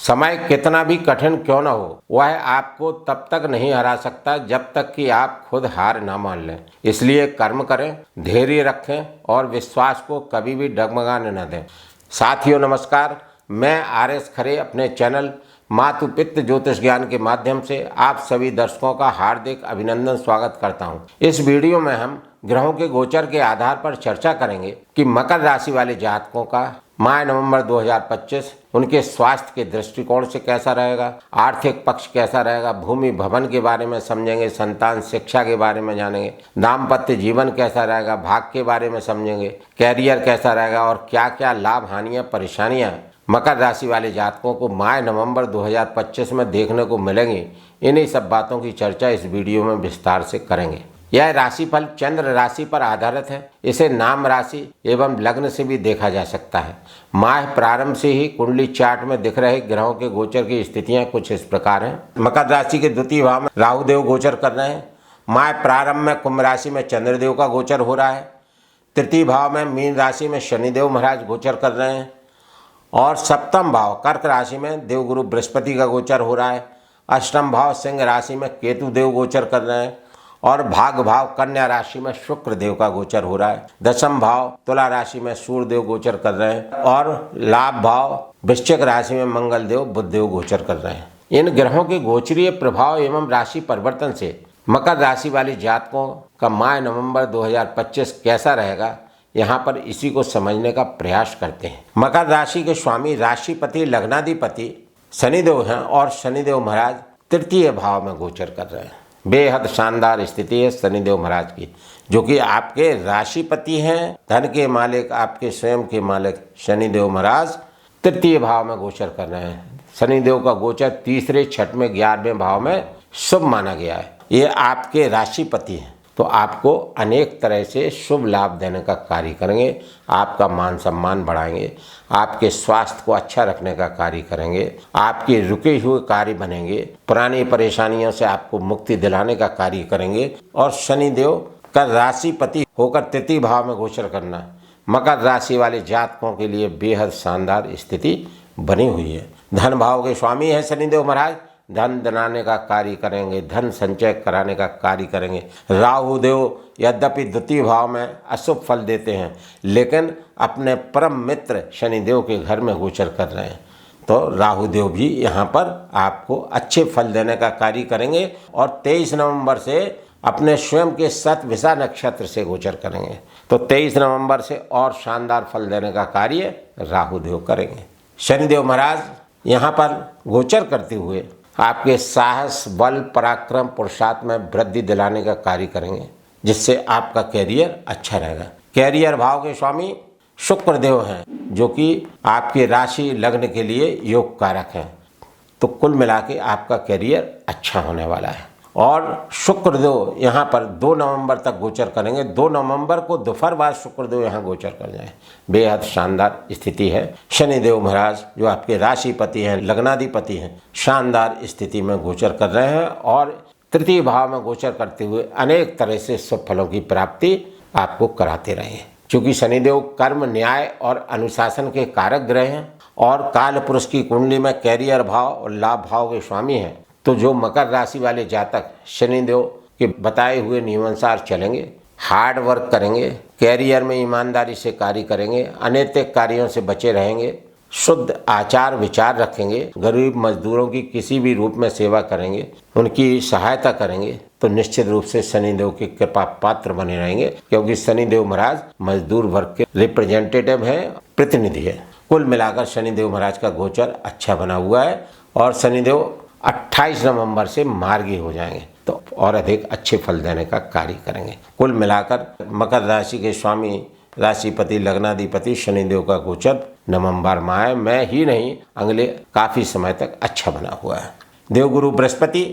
समय कितना भी कठिन क्यों न हो, वह आपको तब तक नहीं हरा सकता जब तक कि आप खुद हार न मान लें। इसलिए कर्म करें, धैर्य रखें और विश्वास को कभी भी डगमगाने न दें। साथियों नमस्कार, मैं आर.एस. खरे अपने चैनल मातु पितृ ज्योतिष ज्ञान के माध्यम से आप सभी दर्शकों का हार्दिक अभिनंदन स्वागत करता हूं। इस वीडियो में हम ग्रहों के गोचर के आधार पर चर्चा करेंगे कि मकर राशि वाले जातकों का माह नवंबर 2025 उनके स्वास्थ्य के दृष्टिकोण से कैसा रहेगा, आर्थिक पक्ष कैसा रहेगा, भूमि भवन के बारे में समझेंगे, संतान शिक्षा के बारे में जानेंगे, दाम्पत्य जीवन कैसा रहेगा, भाग्य के बारे में समझेंगे, कैरियर कैसा रहेगा और क्या क्या लाभ हानियां परेशानियां मकर राशि वाले जातकों को माह नवंबर 2025 में देखने को मिलेंगी। इन्हीं सब बातों की चर्चा इस वीडियो में विस्तार से करेंगे। यह राशिफल चंद्र राशि पर आधारित है। इसे नाम राशि एवं लग्न से भी देखा जा सकता है। माह प्रारंभ से ही कुंडली चार्ट में दिख रहे ग्रहों के गोचर की स्थितियां कुछ इस प्रकार हैं। मकर राशि के द्वितीय भाव में राहु देव गोचर कर रहे हैं। माह प्रारंभ में कुंभ राशि में चंद्रदेव का गोचर हो रहा है। तृतीय भाव में मीन राशि में शनिदेव महाराज गोचर कर रहे हैं और सप्तम भाव कर्क राशि में देवगुरु बृहस्पति का गोचर हो रहा है। अष्टम भाव सिंह राशि में केतु देव गोचर कर रहे हैं और भाग भाव कन्या राशि में शुक्र देव का गोचर हो रहा है। दशम भाव तुला राशि में सूर्य देव गोचर कर रहे हैं और लाभ भाव वृश्चिक राशि में मंगल देव बुध देव गोचर कर रहे हैं। इन ग्रहों के गोचरीय प्रभाव एवं राशि परिवर्तन से मकर राशि वाले जातकों का माह नवंबर 2025 कैसा रहेगा, यहाँ पर इसी को समझने का प्रयास करते हैं। मकर राशि के स्वामी राशिपति लग्नाधिपति शनिदेव हैं और शनिदेव महाराज तृतीय भाव में गोचर कर रहे हैं। बेहद शानदार स्थिति है शनिदेव महाराज की, जो कि आपके राशिपति हैं, धन के मालिक, आपके स्वयं के मालिक शनिदेव महाराज तृतीय भाव में गोचर कर रहे हैं। शनिदेव का गोचर तीसरे, छठवें, 11वें भाव में शुभ माना गया है। ये आपके राशिपति हैं तो आपको अनेक तरह से शुभ लाभ देने का कार्य करेंगे। आपका मान सम्मान बढ़ाएंगे, आपके स्वास्थ्य को अच्छा रखने का कार्य करेंगे, आपके रुके हुए कार्य बनेंगे, पुरानी परेशानियों से आपको मुक्ति दिलाने का कार्य करेंगे। और शनिदेव का राशिपति होकर तृतीय भाव में गोचर करना मकर राशि वाले जातकों के लिए बेहद शानदार स्थिति बनी हुई है। धन भाव के स्वामी है शनिदेव महाराज, धन दिलाने का कार्य करेंगे, धन संचय कराने का कार्य करेंगे। राहु देव यद्यपि द्वितीय भाव में अशुभ फल देते हैं, लेकिन अपने परम मित्र शनिदेव के घर में गोचर कर रहे हैं, तो राहु देव भी यहाँ पर आपको अच्छे फल देने का कार्य करेंगे और 23 नवंबर से अपने स्वयं के शतभिषा नक्षत्र से गोचर करेंगे। तो 23 नवंबर से और शानदार फल देने का कार्य राहु देव करेंगे। शनिदेव महाराज यहाँ पर गोचर करते हुए आपके साहस, बल, पराक्रम, पुरुषार्थ में वृद्धि दिलाने का कार्य करेंगे, जिससे आपका कैरियर अच्छा रहेगा। कैरियर भाव के स्वामी शुक्र देव हैं, जो कि आपकी राशि लग्न के लिए योग कारक हैं। तो कुल मिला के आपका कैरियर अच्छा होने वाला है। और शुक्र देव यहाँ पर 2 नवंबर तक गोचर करेंगे। 2 नवंबर को दोपहर बाद शुक्र देव यहाँ गोचर कर जाए। बेहद शानदार स्थिति है। शनिदेव महाराज जो आपके राशिपति हैं, लग्नाधिपति हैं, शानदार स्थिति में गोचर कर रहे हैं और तृतीय भाव में गोचर करते हुए अनेक तरह से शुभ फलों की प्राप्ति आपको कराते रहे हैं। चूँकि शनिदेव कर्म, न्याय और अनुशासन के कारक ग्रह हैं और काल पुरुष की कुंडली में कैरियर भाव और लाभ भाव के स्वामी हैं, तो जो मकर राशि वाले जातक शनिदेव के बताए हुए नियमानुसार चलेंगे, हार्ड वर्क करेंगे, कैरियर में ईमानदारी से कार्य करेंगे, अनैतिक कार्यों से बचे रहेंगे, शुद्ध आचार विचार रखेंगे, गरीब मजदूरों की किसी भी रूप में सेवा करेंगे, उनकी सहायता करेंगे, तो निश्चित रूप से शनिदेव की कृपा पात्र बने रहेंगे, क्योंकि शनिदेव महाराज मजदूर वर्ग के रिप्रेजेंटेटिव हैं, प्रतिनिधि है। कुल मिलाकर शनिदेव महाराज का गोचर अच्छा बना हुआ है और शनिदेव 28 नवंबर से मार्गी हो जाएंगे, तो और अधिक अच्छे फल देने का कार्य करेंगे। कुल मिलाकर मकर राशि के स्वामी राशिपति लग्नाधिपति शनिदेव का गोचर नवंबर माह में ही नहीं, अगले काफ़ी समय तक अच्छा बना हुआ है। देवगुरु बृहस्पति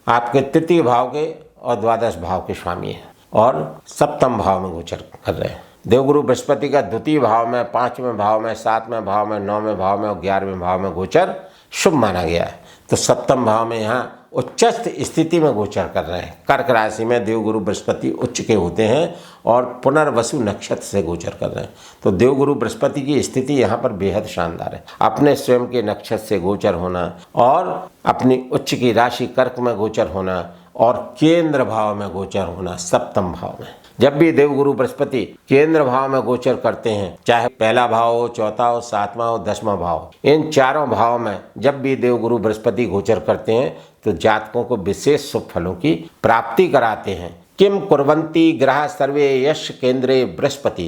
आपके तृतीय भाव के और द्वादश भाव के स्वामी हैं और सप्तम भाव में गोचर कर रहे हैं। देवगुरु बृहस्पति का द्वितीय भाव में, 5वें भाव में, 7वें भाव में, 9वें भाव में और 11वें भाव में गोचर शुभ माना गया है। तो सप्तम भाव में यहाँ उच्चस्थ स्थिति में गोचर कर रहे हैं। कर्क राशि में देवगुरु बृहस्पति उच्च के होते हैं और पुनर्वसु नक्षत्र से गोचर कर रहे हैं। तो देवगुरु बृहस्पति की स्थिति यहाँ पर बेहद शानदार है। अपने स्वयं के नक्षत्र से गोचर होना और अपनी उच्च की राशि कर्क में गोचर होना और केंद्र भाव में गोचर होना सप्तम भाव में। जब भी देवगुरु बृहस्पति केंद्र भाव में गोचर करते हैं, चाहे पहला भाव हो, चौथा हो, सातवां हो, 10वां भाव हो, इन चारों भाव में जब भी देवगुरु बृहस्पति गोचर करते हैं तो जातकों को विशेष शुभ फलों की प्राप्ति कराते हैं। किम कुर्वन्ति ग्रह सर्वे यश केंद्रे बृहस्पति।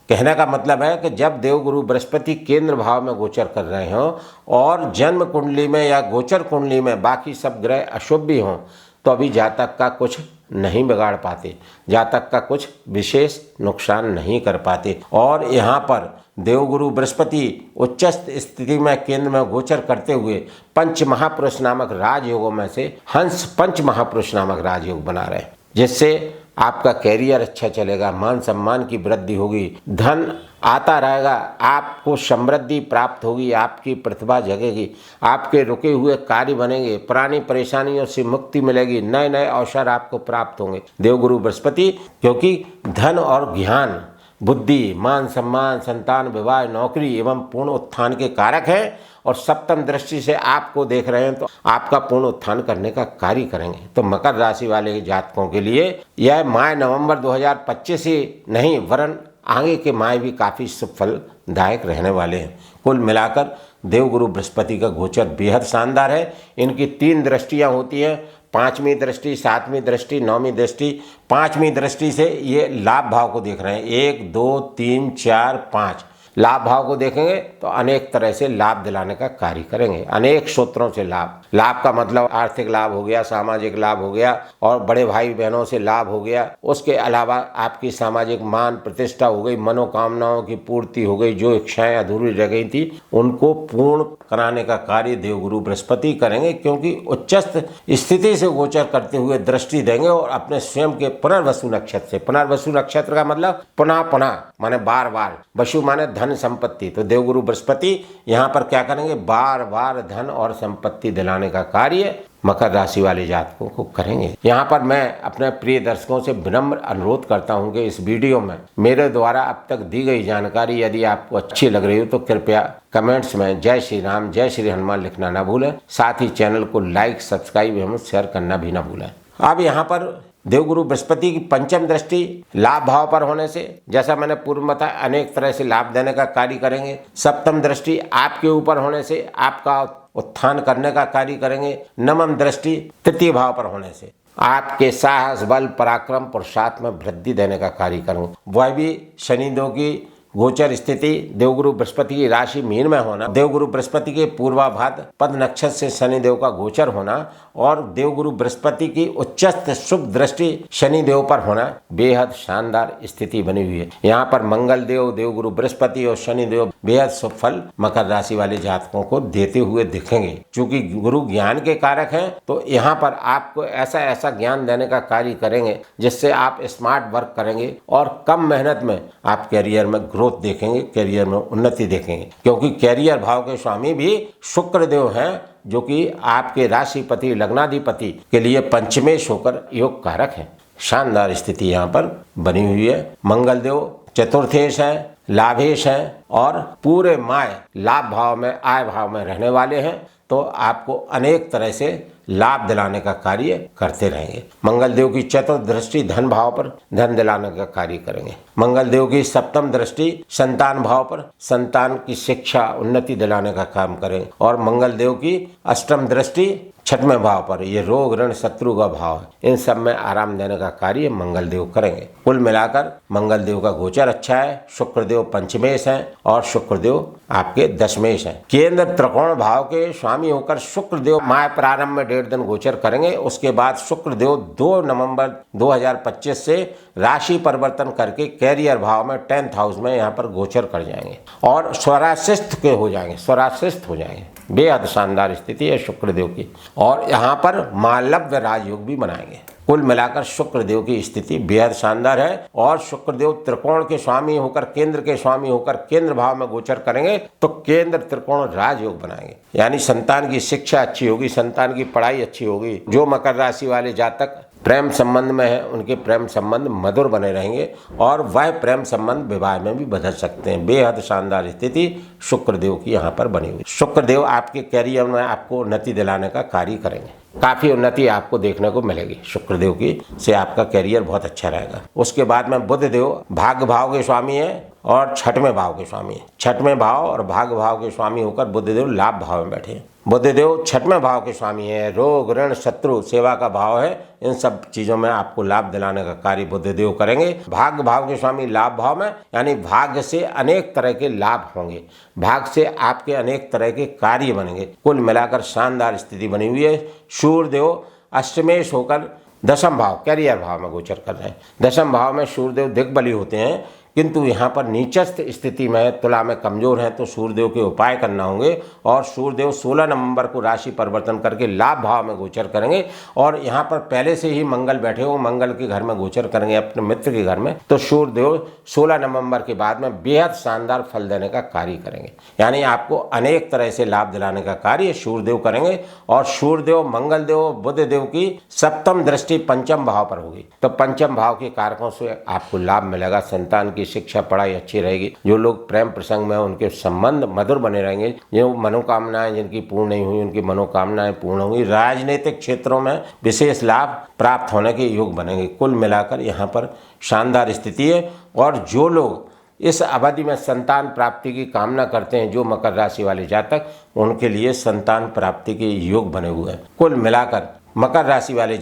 कहने का मतलब है कि जब देवगुरु बृहस्पति केंद्र भाव में गोचर कर रहे हों और जन्म कुंडली में या गोचर कुंडली में बाकी सब ग्रह अशुभ भी हों तो अभी जातक का कुछ नहीं बिगाड़ पाते, जातक का कुछ विशेष नुकसान नहीं कर पाते। और यहाँ पर देवगुरु बृहस्पति उच्चस्थ स्थिति में केंद्र में गोचर करते हुए पंच महापुरुष नामक राजयोगों में से हंस पंच महापुरुष नामक राजयोग बना रहे हैं, जिससे आपका कैरियर अच्छा चलेगा, मान सम्मान की वृद्धि होगी, धन आता रहेगा, आपको समृद्धि प्राप्त होगी, आपकी प्रतिभा जगेगी, आपके रुके हुए कार्य बनेंगे, पुरानी परेशानियों से मुक्ति मिलेगी, नए नए अवसर आपको प्राप्त होंगे। देवगुरु बृहस्पति क्योंकि धन और ज्ञान, बुद्धि, मान सम्मान, संतान, विवाह, नौकरी एवं पूर्ण उत्थान के कारक हैं और सप्तम दृष्टि से आपको देख रहे हैं तो आपका पूर्ण उत्थान करने का कार्य करेंगे। तो मकर राशि वाले जातकों के लिए यह माह नवंबर 2025 ही नहीं वरन आगे के माह भी काफ़ी शुभ फलदायक रहने वाले हैं। कुल मिलाकर देवगुरु बृहस्पति का गोचर बेहद शानदार है। इनकी 3 दृष्टियाँ होती हैं, 5वीं दृष्टि, 7वीं दृष्टि, 9वीं दृष्टि। 5वीं दृष्टि से ये लाभ भाव को देख रहे हैं, 1 2 3 4 5 लाभ भाव को देखेंगे तो अनेक तरह से लाभ दिलाने का कार्य करेंगे, अनेक सूत्रों से लाभ। लाभ का मतलब आर्थिक लाभ हो गया, सामाजिक लाभ हो गया और बड़े भाई बहनों से लाभ हो गया। उसके अलावा आपकी सामाजिक मान प्रतिष्ठा हो गई, मनोकामनाओं की पूर्ति हो गई, जो इच्छाएं अधूरी रह गई थी उनको पूर्ण कराने का कार्य देवगुरु बृहस्पति करेंगे, क्योंकि उच्चस्थ स्थिति से गोचर करते हुए दृष्टि देंगे और अपने स्वयं के पुनर्वसु नक्षत्र से। पुनर्वसु नक्षत्र का मतलब पुनः पुनः माने बार बार, वसु माने धन संपत्ति। तो देवगुरु बृहस्पति यहाँ पर क्या करेंगे, बार बार धन और संपत्ति दिलाने का कार्य मकर राशि वाले जातकों को करेंगे। यहाँ पर मैं अपने प्रिय दर्शकों से विनम्र अनुरोध करता हूँ कि इस वीडियो में मेरे द्वारा अब तक दी गई जानकारी यदि आपको अच्छी लग रही हो तो कृपया कमेंट्स में जय श्री राम, जय श्री हनुमान लिखना ना भूलें। साथ ही चैनल को लाइक, सब्सक्राइब एवं शेयर करना भी ना भूलें। अब यहाँ पर देवगुरु बृहस्पति की पंचम दृष्टि लाभ भाव पर होने से, जैसा मैंने पूर्व में बताया, अनेक तरह से लाभ देने का कार्य करेंगे। सप्तम दृष्टि आपके ऊपर होने से आपका उत्थान करने का कार्य करेंगे। नवम दृष्टि तृतीय भाव पर होने से आपके साहस, बल, पराक्रम, पुरुषार्थ में वृद्धि देने का कार्य करेंगे। वह भी शनिदेव की गोचर स्थिति देवगुरु बृहस्पति की राशि मीन में होना, देवगुरु बृहस्पति के पूर्वाभाद्र पद नक्षत्र से शनिदेव का गोचर होना और देवगुरु बृहस्पति की उच्चस्थ शुभ दृष्टि शनिदेव पर होना बेहद शानदार स्थिति बनी हुई है। यहाँ पर मंगल देव, देवगुरु बृहस्पति और शनिदेव बेहद शुभ फल मकर राशि वाले जातकों को देते हुए दिखेंगे। चूंकि गुरु ज्ञान के कारक हैं तो यहाँ पर आपको ऐसा ऐसा ज्ञान देने का कार्य करेंगे जिससे आप स्मार्ट वर्क करेंगे और कम मेहनत में आप कैरियर में ग्रोथ देखेंगे, कैरियर में उन्नति देखेंगे। क्योंकि कैरियर भाव के स्वामी भी शुक्र देव हैं, जो कि आपके राशिपति लग्नाधिपति के लिए पंचमेश होकर योग कारक है। शानदार स्थिति यहाँ पर बनी हुई है। मंगल देव चतुर्थेश है, लाभेश है और पूरे माह लाभ भाव में, आय भाव में रहने वाले हैं, तो आपको अनेक तरह से लाभ दिलाने का कार्य करते रहेंगे। मंगल देव की चतुर्थ दृष्टि धन भाव पर धन दिलाने का कार्य करेंगे। मंगल देव की सप्तम दृष्टि संतान भाव पर संतान की शिक्षा, उन्नति दिलाने का काम करें और मंगल देव की अष्टम दृष्टि छठवें भाव पर, ये रोग ऋण शत्रु का भाव है, इन सब में आराम देने का कार्य मंगल देव करेंगे। कुल मिलाकर मंगल देव का गोचर अच्छा है। शुक्रदेव पंचमेश हैं और शुक्रदेव आपके दशमेश हैं। केंद्र त्रिकोण भाव के स्वामी होकर शुक्रदेव माह प्रारंभ में 1.5 दिन गोचर करेंगे। उसके बाद शुक्रदेव 2 नवंबर 2025 से राशि परिवर्तन करके कैरियर भाव में 10th हाउस में यहाँ पर गोचर कर जाएंगे और स्वराशिस्थ के हो जाएंगे, स्वराशिस्थ हो जाएंगे। बेहद शानदार स्थिति है शुक्रदेव की और यहाँ पर मालव्य राजयोग भी बनाएंगे। कुल मिलाकर शुक्र देव की स्थिति बेहद शानदार है और शुक्र देव त्रिकोण के स्वामी होकर, केंद्र के स्वामी होकर केंद्र भाव में गोचर करेंगे तो केंद्र त्रिकोण राजयोग बनाएंगे, यानी संतान की शिक्षा अच्छी होगी, संतान की पढ़ाई अच्छी होगी। जो मकर राशि वाले जातक प्रेम संबंध में है उनके प्रेम संबंध मधुर बने रहेंगे और वह प्रेम संबंध विवाह में भी बदल सकते हैं। बेहद शानदार स्थिति शुक्रदेव की यहाँ पर बनी हुई। शुक्रदेव आपके कैरियर में आपको उन्नति दिलाने का कार्य करेंगे, काफी उन्नति आपको देखने को मिलेगी। शुक्रदेव की से आपका कैरियर बहुत अच्छा रहेगा। उसके बाद में बुधदेव भाग्य भाव के स्वामी है और छठवें भाव के स्वामी है। छठवें भाव और भाग्य भाव के स्वामी होकर बुधदेव लाभ भाव में बैठे हैं। बुधदेव छठवें भाव के स्वामी है, रोग ऋण शत्रु सेवा का भाव है, इन सब चीजों में आपको लाभ दिलाने का कार्य बुधदेव करेंगे। भाग्य भाव के स्वामी लाभ भाव में, यानी भाग्य से अनेक तरह के लाभ होंगे, भाग्य से आपके अनेक तरह के कार्य बनेंगे। कुल मिलाकर शानदार स्थिति बनी हुई है। सूर्यदेव अष्टमेश होकर दशम भाव कैरियर भाव में गोचर कर रहे हैं। दशम भाव में सूर्यदेव दिग्बली होते हैं, किंतु यहाँ पर नीचस्थ स्थिति में तुला में कमजोर हैं, तो सूर्यदेव के उपाय करना होंगे। और सूर्यदेव 16 नवंबर को राशि परिवर्तन करके लाभ भाव में गोचर करेंगे और यहाँ पर पहले से ही मंगल बैठे हो, मंगल के घर में गोचर करेंगे अपने मित्र के घर में, तो सूर्यदेव 16 नवंबर के बाद में बेहद शानदार फल देने का कार्य करेंगे, यानी आपको अनेक तरह से लाभ दिलाने का कार्य सूर्यदेव करेंगे। और सूर्यदेव मंगलदेव बुधदेव की सप्तम दृष्टि पंचम भाव पर होगी, तो पंचम भाव के कारकों से आपको लाभ मिलेगा। संतान की शिक्षा पढ़ाई अच्छी रहेगी। जो लोग प्रेम प्रसंग में उनके संबंध मधुर बने रहेंगे। जो मनोकामनाएं जिनकी पूर्ण नहीं हुई उनकी मनोकामनाएं पूर्ण होंगी। राजनीतिक क्षेत्रों में विशेष लाभ प्राप्त होने के योग बनेंगे। कुल मिलाकर यहाँ पर शानदार स्थिति है। और जो लोग इस अवधि में संतान प्राप्ति की कामना करते हैं, जो मकर राशि वाले जातक, उनके लिए संतान प्राप्ति के योग बने हुए हैं। कुल मिलाकर मकर राशि वाले